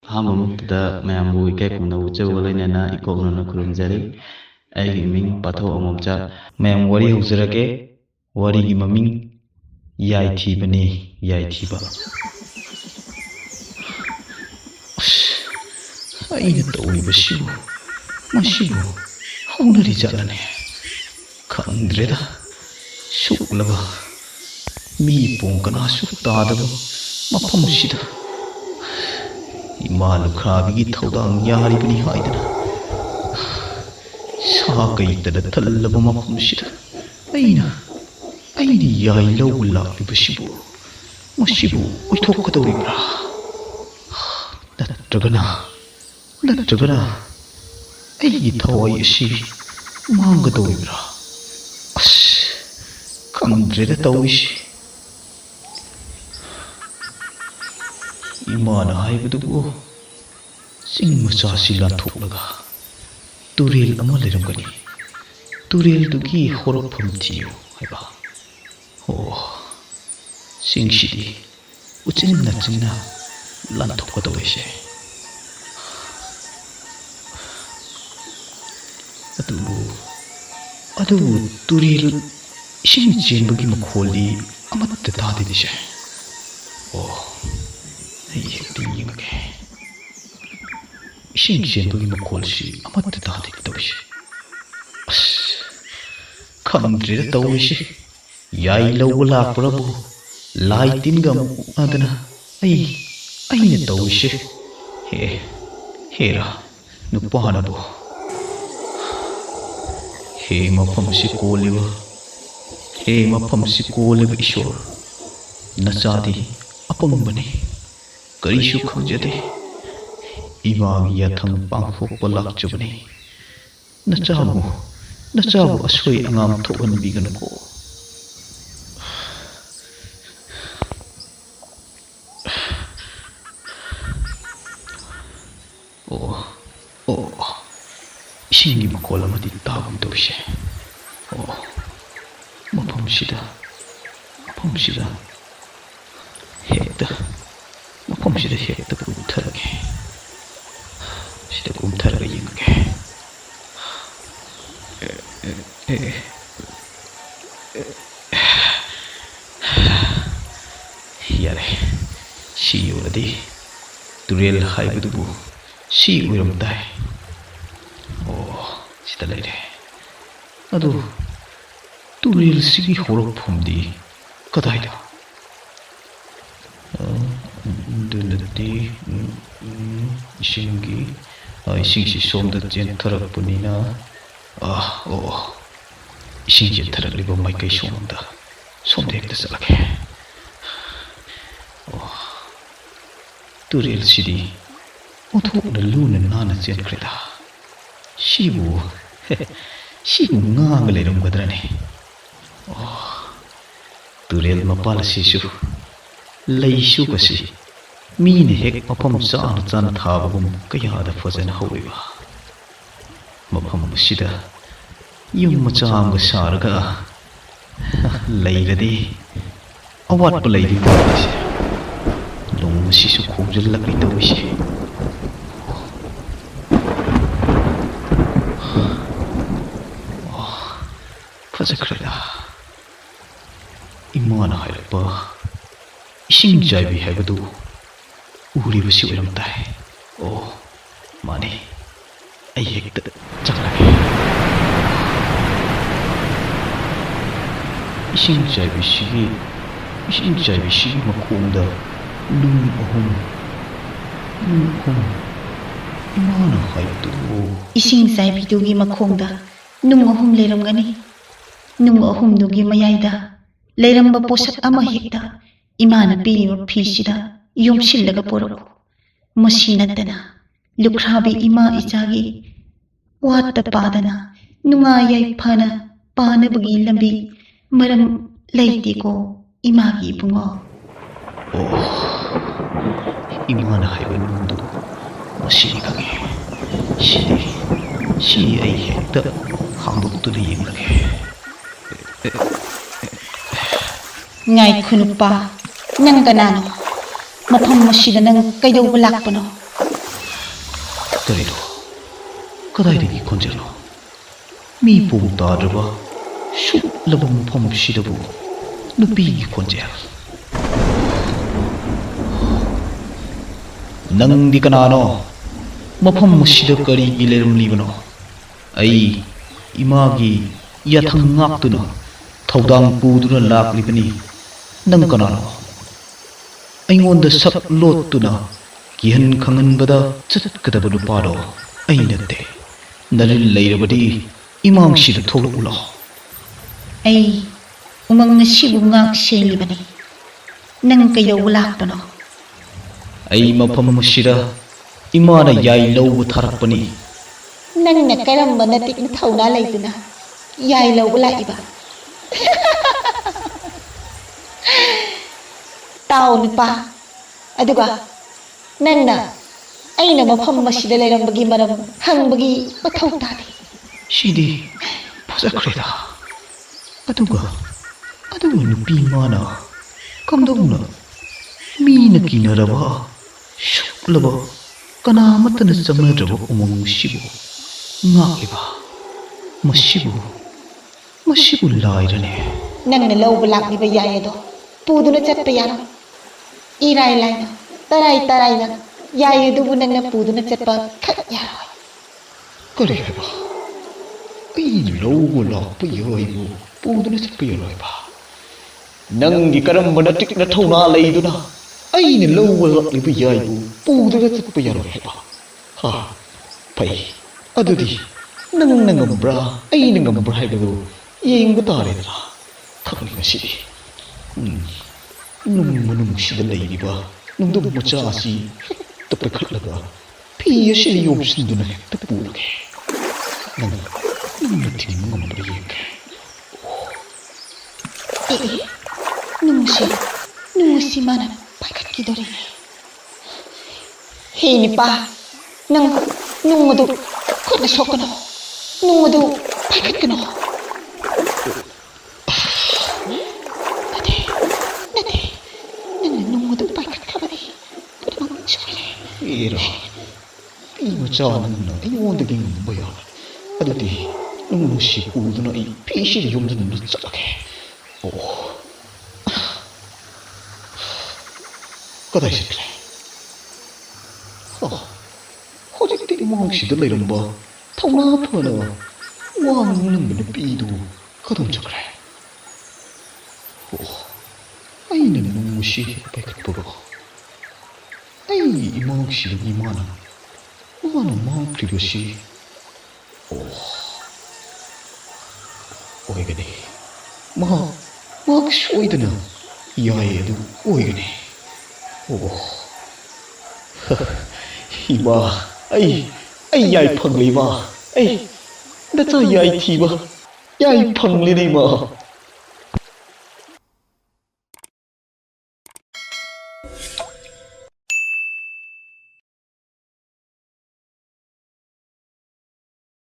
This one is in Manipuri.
ꯑꯍꯥꯟꯕꯃꯛꯇꯗ ꯃꯌꯥꯝꯕꯨ ꯏꯀꯥꯏ ꯈꯨꯝꯅꯕ ꯎꯠꯆꯕꯒ ꯂꯣꯏꯅꯅ ꯏꯀꯣꯛꯅꯅ ꯈꯨꯔꯨꯝꯖꯔꯤ꯫ ꯑꯩꯒꯤ ꯃꯤꯡ ꯄꯥꯊꯣꯛ ꯑꯉꯣꯝꯆꯥ꯫ ꯃꯌꯥꯝ ꯋꯥꯔꯤ ꯍꯧꯖꯔꯒꯦ꯫ ꯋꯥꯔꯤꯒꯤ ꯃꯃꯤꯡ ꯌꯥꯏꯊꯤꯕꯅꯤ ꯌꯥꯏꯊꯤꯕ꯫ ꯑꯩꯅ ꯇꯧꯔꯤꯕꯁꯤꯕꯨ ꯃꯁꯤꯕꯨ ꯍꯧꯅꯔꯤ ꯖꯥꯠꯂꯅꯦ? ꯈꯪꯗ꯭ꯔꯦꯗ꯫ ꯁꯨꯛꯂꯕ ꯃꯤ ꯄꯣꯡ ꯀꯅꯥꯁꯨ ꯇꯥꯗꯕ ꯃꯐꯝꯁꯤꯗ ꯏꯃꯥ ꯂꯨꯈ꯭ꯔꯥꯕꯤꯒꯤ ꯊꯧꯗꯥꯡ ꯌꯥꯔꯤꯕꯅꯤ ꯍꯥꯏꯗꯅ ꯁꯥ ꯀꯩꯇꯗ ꯊꯜꯂꯕ ꯃꯐꯝꯁꯤꯗ ꯑꯩꯅ ꯌꯥꯏ ꯂꯧꯕ ꯂꯥꯛꯂꯤꯕꯁꯤꯕꯨ ꯃꯁꯤꯕꯨ ꯑꯣꯏꯊꯣꯛꯀꯗꯧꯔꯤꯕ꯭ꯔꯥ? ꯅꯠꯇ꯭ꯔꯒꯅ ꯑꯩꯒꯤ ꯊꯋꯥꯏ ꯑꯁꯤ ꯃꯥꯡꯒꯗꯧꯔꯤꯕ꯭ꯔꯥ? ꯈꯪꯗ꯭ꯔꯦꯗ ꯇꯧꯔꯤꯁꯤ꯫ ꯏꯃꯥꯅ ꯍꯥꯏꯕꯗꯨꯕꯨ ꯆꯤꯡ ꯃꯆꯥꯁꯤ ꯂꯥꯟꯊꯣꯛꯂꯒ ꯇꯨꯔꯦꯜ ꯑꯃ ꯂꯩꯔꯝꯒꯅꯤ, ꯇꯨꯔꯦꯜꯗꯨꯒꯤ ꯍꯧꯔꯛꯐꯝ ꯊꯤꯌꯨ ꯍꯥꯏꯕ꯫ ꯆꯤꯡꯁꯤꯗꯤ ꯎꯆꯤꯟ ꯅꯥꯆꯤꯟꯅ ꯂꯥꯟꯊꯣꯛꯀꯗꯧꯔꯤꯁꯦ꯫ ꯑꯗꯨꯕꯨ ꯇꯨꯔꯦꯜ ꯏꯁꯤꯡ ꯆꯦꯟꯕꯒꯤ ꯃꯈꯣꯜꯗꯤ ꯑꯃꯠꯇ ꯇꯥꯗꯦꯅꯦꯁꯦ꯫ ꯑꯩ ꯍꯦꯛꯇ ꯌꯦꯡꯉꯒꯦ꯫ ꯏꯁꯤꯡ ꯆꯦꯟꯕꯒꯤ ꯃꯈꯣꯜꯁꯤ ꯑꯃꯠꯇ ꯇꯥꯗꯦꯅꯦ ꯇꯧꯔꯤꯁꯦ꯫ ꯈꯪꯗ꯭ꯔꯦꯗ ꯇꯧꯔꯤꯁꯤ꯫ ꯌꯥꯏ ꯂꯧꯕ ꯂꯥꯛꯄ꯭ꯔꯕꯨ ꯂꯥꯏ ꯇꯤꯟꯒ ꯑꯃꯨꯛ ꯎꯅꯗꯅ ꯑꯩꯅ ꯇꯧꯔꯤꯁꯦ ꯍꯦꯔꯥ ꯅꯨꯄꯥꯅꯕꯨ ꯍꯦ ꯃꯐꯝꯁꯤ ꯀꯣꯜꯂꯤꯕ ꯏꯁꯣꯔ, ꯅꯆꯥꯗꯤ ꯑꯄꯪꯕꯅꯤ, ꯀꯔꯤꯁꯨ ꯈꯪꯖꯗꯦ꯫ ꯏꯃꯥꯒꯤ ꯌꯥꯊꯪ ꯄꯥꯡꯊꯣꯛꯄ ꯂꯥꯛꯆꯕꯅꯤ꯫ ꯅꯆꯥꯕꯨ ꯑꯁꯣꯏ ꯑꯉꯥꯝ ꯊꯣꯛꯍꯟꯕꯤꯒꯅꯨꯀꯣ꯫ ꯏꯁꯤꯡꯒꯤ ꯃꯈꯣꯜ ꯑꯃꯗꯤ ꯇꯥꯒꯨꯝ ꯇꯧꯔꯤꯁꯦ꯫ ꯃꯐꯝꯁꯤꯗ ꯍꯦꯛꯇ ꯀꯨꯝꯊꯔꯒꯦ꯫ ꯁꯤꯗ ꯀꯨꯝꯊꯔꯒ ꯌꯦꯡꯉꯒꯦ꯫ ꯌꯥꯔꯦ, ꯁꯤ ꯌꯧꯔꯗꯤ ꯇꯨꯔꯦꯜ ꯍꯥꯏꯕꯗꯨꯕꯨ ꯁꯤ ꯑꯣꯏꯔꯝ ꯇꯥꯏ꯫ ꯁꯤꯗ ꯂꯩꯔꯦ꯫ ꯑꯗꯨ ꯇꯨꯔꯦꯜꯁꯤꯒꯤ ꯍꯧꯔꯛꯐꯝꯗꯤ ꯀꯗꯥꯏꯗ? ꯑꯗꯨꯅꯗꯤ ꯏꯁꯤꯡꯁꯤ ꯁꯣꯝꯗ ꯆꯦꯟꯊꯔꯛꯄꯅꯤꯅ ꯏꯁꯤꯡ ꯆꯦꯟꯊꯔꯛꯂꯤꯕ ꯃꯥꯏꯀꯩ ꯁꯣꯝꯗ ꯍꯦꯛꯇ ꯆꯠꯂꯒꯦ꯫ ꯇꯨꯔꯦꯜꯁꯤꯗꯤ ꯑꯣꯟꯊꯣꯛꯅ ꯂꯨꯅ ꯅꯥꯟꯅ ꯆꯦꯟꯈ꯭ꯔꯦꯗ꯫ ꯁꯤꯕꯨ ꯉꯥꯒ ꯂꯩꯔꯝꯒꯗ꯭ꯔꯅꯦ? ꯇꯨꯔꯦꯜ ꯃꯄꯥꯜ ꯑꯁꯤꯁꯨ ꯂꯩ ꯁꯨꯕꯁꯤ ꯃꯤꯅ ꯍꯦꯛ ꯃꯐꯝ ꯆꯥꯅ ꯊꯥꯕꯒꯨꯝ ꯀꯌꯥꯗ ꯐꯖꯅ ꯍꯧꯋꯤꯕ꯫ ꯃꯐꯝ ꯑꯁꯤꯗ ꯌꯨꯝ ꯃꯆꯥ ꯑꯃꯒ ꯁꯥꯔꯒ ꯂꯩꯔꯗꯤ ꯑꯋꯥꯠꯄ ꯂꯩꯔꯤ ꯃꯐꯝꯁꯦ꯫ ꯅꯣꯡꯃꯁꯤꯁꯨ ꯈꯣꯡꯖꯤꯜꯂꯛꯂꯤ ꯇꯧꯔꯤꯁꯦ꯫ ꯐꯖꯈ꯭ꯔꯦꯗ꯫ ꯏꯃꯥꯅ ꯍꯥꯏꯔꯛꯄ ꯏꯁꯤꯡ ꯆꯥꯏꯕꯤ ꯍꯥꯏꯕꯗꯨ ꯎꯔꯤꯕꯁꯤ ꯑꯣꯏꯔꯝ ꯇꯥꯏ꯫ ꯃꯥꯅꯤ, ꯑꯩ ꯍꯦꯛꯇ ꯆꯠꯂꯒꯦ꯫ ꯏꯁꯤꯡ ꯆꯥꯏꯕꯤꯁꯤꯒꯤ ꯃꯈꯣꯡꯗ ꯅꯨꯡ ꯑꯍꯨꯝ ꯏꯃꯥꯅ ꯍꯥꯏꯕꯗꯨꯕꯨ꯫ ꯏꯁꯤꯡ ꯆꯥꯏꯕꯤꯗꯨꯒꯤ ꯃꯈꯣꯡꯗ ꯅꯨꯡ ꯑꯍꯨꯝ ꯂꯩꯔꯝꯒꯅꯤ꯫ ꯅꯨꯡ ꯑꯍꯨꯝꯗꯨꯒꯤ ꯃꯌꯥꯏꯗ ꯂꯩꯔꯝꯕ ꯄꯣꯠꯁꯛ ꯑꯃ ꯍꯦꯛꯇ ꯏꯃꯥꯅ ꯄꯤꯔꯤꯕ ꯐꯤꯁꯤꯗ ꯌꯣꯝꯁꯤꯜꯂꯒ ꯄꯨꯔꯛꯎ꯫ ꯃꯁꯤ ꯅꯠꯇꯅ ꯂꯨꯈ꯭ꯔꯥꯕꯤ ꯏꯃꯥ ꯏꯆꯥꯒꯤ ꯋꯥꯠꯇ ꯄꯥꯗꯅ ꯅꯨꯡꯉꯥꯏ ꯌꯥꯏꯐꯅ ꯄꯥꯅꯕꯒꯤ ꯂꯝꯕꯤ ꯃꯔꯝ ꯂꯩꯇꯦꯀꯣ ꯏꯃꯥꯒꯤ ꯏꯕꯨꯡꯉꯣ꯫ ꯏꯃꯥꯅ ꯍꯥꯏꯕ ꯅꯨꯡꯗꯨ ꯃꯁꯤꯗꯤ ꯈꯪꯉꯦ꯫ ꯁꯤ ꯑꯩ ꯍꯦꯛꯇ ꯍꯥꯡꯗꯣꯛꯇꯨꯅ ꯌꯦꯡꯂꯒꯦ꯫ ꯉꯥꯏꯈꯣ ꯅꯨꯄꯥ, ꯅꯪ ꯀꯅꯥꯅꯣ? ꯃꯐꯝ ꯑꯁꯤꯗ ꯅꯪ ꯀꯩꯗꯧꯕ ꯂꯥꯛꯄꯅꯣ? ꯀꯔꯤꯅꯣ ꯀꯗꯥꯏꯗꯒꯤ ꯈꯣꯟꯖꯦꯜꯅꯣ ꯃꯤ ꯄꯣꯡ ꯇꯥꯗ꯭ꯔꯕ ꯁꯨꯠꯂꯕ ꯃꯐꯝꯁꯤꯗꯕꯨ ꯅꯨꯄꯤꯒꯤ ꯈꯣꯟꯖꯦꯜ ꯅꯪꯗꯤ ꯀꯅꯥꯅꯣ ꯃꯐꯝ ꯑꯁꯤꯗ ꯀꯔꯤꯒꯤ ꯂꯩꯔꯝꯂꯤꯕꯅꯣ ꯑꯩ ꯏꯃꯥꯒꯤ ꯌꯥꯊꯪ ꯉꯥꯛꯇꯨꯅ ꯊꯧꯗꯥꯡ ꯄꯨꯗꯨꯅ ꯂꯥꯛꯂꯤꯕꯅꯤ ꯅꯪ ꯀꯅꯥꯅꯣ ꯑꯩꯉꯣꯟꯗ ꯁꯛ ꯂꯣꯠꯇꯨꯅ ꯀꯤꯍꯟ ꯈꯪꯍꯟꯕꯗ ꯆꯠꯀꯗꯕ ꯅꯨꯄꯥꯗꯣ ꯑꯩ ꯅꯠꯇꯦ ꯅꯔꯤꯜ ꯂꯩꯔꯕꯗꯤ ꯏꯃꯥꯡꯁꯤꯗ ꯊꯣꯛꯂꯛꯎ ꯑꯩ ꯎꯃꯪ ꯑꯁꯤꯕꯨ ꯉꯥꯛ ꯁꯦꯜꯂꯤꯕꯅꯤ ꯅꯪ ꯀꯩꯗꯧꯕ ꯂꯥꯛꯄꯅꯣ ꯑꯩ ꯃꯐꯝ ꯑꯁꯤꯗ ꯏꯃꯥꯅ ꯌꯥꯏ ꯂꯧꯕ ꯊꯥꯔꯛꯄꯅꯤ ꯅꯪꯅ ꯀꯔꯝꯕ ꯅꯇꯤꯛꯅ ꯊꯧꯅꯥ ꯂꯩꯗꯨꯅ ꯌꯥꯏ ꯂꯧꯕ ꯂꯥꯛꯏꯕ ꯇꯥꯎ ꯅꯨꯄꯥ ꯑꯗꯨꯒ ꯅꯪꯅ ꯑꯩꯅ ꯃꯐꯝ ꯑꯁꯤꯗ ꯂꯩꯔꯝꯕꯒꯤ ꯃꯔꯝ ꯍꯪꯕꯒꯤ ꯃꯊꯧ ꯇꯥꯗꯦ ꯁꯤꯗꯤ ꯐꯖꯈ꯭ꯔꯦꯗ ꯑꯗꯨꯒ ꯅꯨꯄꯤ ꯃꯥꯅ ꯀꯝꯗꯧꯅ ꯃꯤꯅ ꯀꯤꯅꯔꯕ ꯁꯨꯛꯂꯕ ꯀꯅꯥꯃꯠꯇꯅ ꯆꯪꯅꯗ꯭ꯔꯕ ꯎꯃꯪꯁꯤꯕꯨ ꯉꯥꯛꯂꯤꯕ ꯃꯁꯤꯕꯨ ꯂꯥꯏꯔꯅꯦ ꯅꯪꯅ ꯂꯧꯕ ꯂꯥꯛꯂꯤꯕ ꯌꯥꯏ ꯑꯗꯣ ꯄꯨꯗꯨꯅ ꯆꯠꯄ ꯌꯥꯔꯣꯏ ꯏꯔꯥꯏ ꯂꯥꯏꯅ ꯇꯔꯥꯏꯅ ꯌꯥꯏ ꯑꯗꯨꯕꯨ ꯅꯪꯅ ꯄꯨꯗꯨꯅ ꯆꯠꯄ ꯈꯛ ꯌꯥꯔꯣꯏ ꯀꯔꯤ ꯍꯥꯏꯕ ꯑꯩꯅ ꯂꯧꯕ ꯂꯥꯛꯄ ꯌꯥꯏꯕꯨ ꯄꯨꯗꯨꯅ ꯆꯠꯄ ꯌꯥꯔꯣꯏꯕ ꯅꯪꯒꯤ ꯀꯔꯝꯕ ꯅꯇꯤꯛꯅ ꯊꯧꯅꯥ ꯂꯩꯗꯨꯅ ꯑꯩꯅ ꯂꯧꯕ ꯂꯥꯛꯂꯤꯕ ꯌꯥꯏꯕꯨ ꯄꯨꯗꯨꯅ ꯆꯠꯄ ꯌꯥꯔꯣꯏ ꯍꯥꯏꯕ ꯐꯩ ꯑꯗꯨꯗꯤ ꯅꯪꯅ ꯉꯝꯕ꯭ꯔꯥ ꯑꯩꯅ ꯉꯝꯕ꯭ꯔꯥ ꯍꯥꯏꯕꯗꯨ ꯌꯦꯡꯕ ꯇꯥꯔꯦꯗꯅ ꯈꯪꯅꯤꯡꯉꯁꯤꯗꯤ ꯅꯨꯡ ꯃꯅꯨꯡꯁꯤꯗ ꯂꯩꯔꯤꯕ ꯅꯨꯡꯗꯨꯝ ꯃꯆꯥ ꯑꯁꯤ ꯍꯦꯛꯇ ꯄꯥꯏꯈꯠꯂꯒ ꯐꯤ ꯑꯁꯤꯗ ꯌꯣꯝꯁꯤꯟꯗꯨꯅ ꯍꯦꯛꯇ ꯄꯨꯔꯒꯦ ꯅꯪꯅ ꯊꯤꯡꯕ ꯉꯝꯕ꯭ꯔꯥ ꯌꯦꯡꯒꯦ ꯅꯨꯡ ꯑꯁꯤ ꯃꯥꯅ ꯄꯥꯏꯈꯠꯈꯤꯗꯣꯔꯤꯅꯦ ꯍꯦ ꯅꯨꯄꯥ ꯅꯪ ꯅꯨꯡ ꯑꯗꯨ ꯈꯨꯠꯅ ꯁꯣꯛꯀꯅꯣ ꯅꯨꯡ ꯑꯗꯨ ꯄꯥꯏꯈꯠꯀꯅꯣ ꯅꯠꯇꯦ ꯅꯪꯅ ꯅꯨꯡ ꯑꯗꯨ ꯄꯥꯏꯈꯠꯈ꯭ꯔꯕꯗꯤ ꯄꯨꯝꯅꯃꯛ ꯁꯣꯏꯔꯦ ꯑꯦꯔꯥ ꯄꯤ ꯃꯆꯥ ꯅꯪꯅ ꯑꯩꯉꯣꯟꯗꯒꯤ ꯉꯝꯕ ꯌꯥꯔꯦ ꯑꯗꯨꯗꯤ ꯅꯨꯡꯁꯤ ꯄꯨꯗꯨꯅ ꯑꯩ ꯐꯤꯁꯤꯗ ꯌꯣꯝꯁꯤꯟꯗꯨꯅ ꯆꯠꯂꯒꯦ ꯀꯗꯥꯏ ꯆꯠꯈ꯭ꯔꯦ ꯍꯧꯖꯤꯛꯇꯤ ꯏꯃꯥꯡꯁꯤꯗ ꯂꯩꯔꯝꯕ ꯊꯧꯅꯥ ꯐꯅ ꯋꯥ ꯉꯥꯡꯂꯝꯕ ꯅꯨꯄꯤꯗꯨ ꯀꯗꯣꯝ ꯆꯠꯈ꯭ꯔꯦ ꯑꯩꯅ ꯅꯨꯡꯁꯤ ꯍꯦꯛ ꯄꯥꯏꯈꯠꯄꯒ ꯑꯩꯒꯤ ꯏꯃꯥꯡꯁꯤꯗꯒꯤ ꯃꯥꯅ ꯃꯥꯡꯈ꯭ꯔꯤꯕꯁꯤ ꯑꯣꯏꯒꯅꯤ ꯃꯍꯥꯛ ꯁꯣꯏꯗꯅ ꯌꯥꯏ ꯑꯗꯨ ꯑꯣꯏꯒꯅꯤ ꯏꯃꯥ ꯑꯩ ꯌꯥꯏ ꯐꯪꯂꯤ ꯏꯃꯥ ꯑꯩ ꯅꯆꯥ ꯌꯥꯏ ꯊꯤꯕ ꯌꯥꯏ ꯐꯪꯂꯤꯅꯦ ꯏꯃꯥ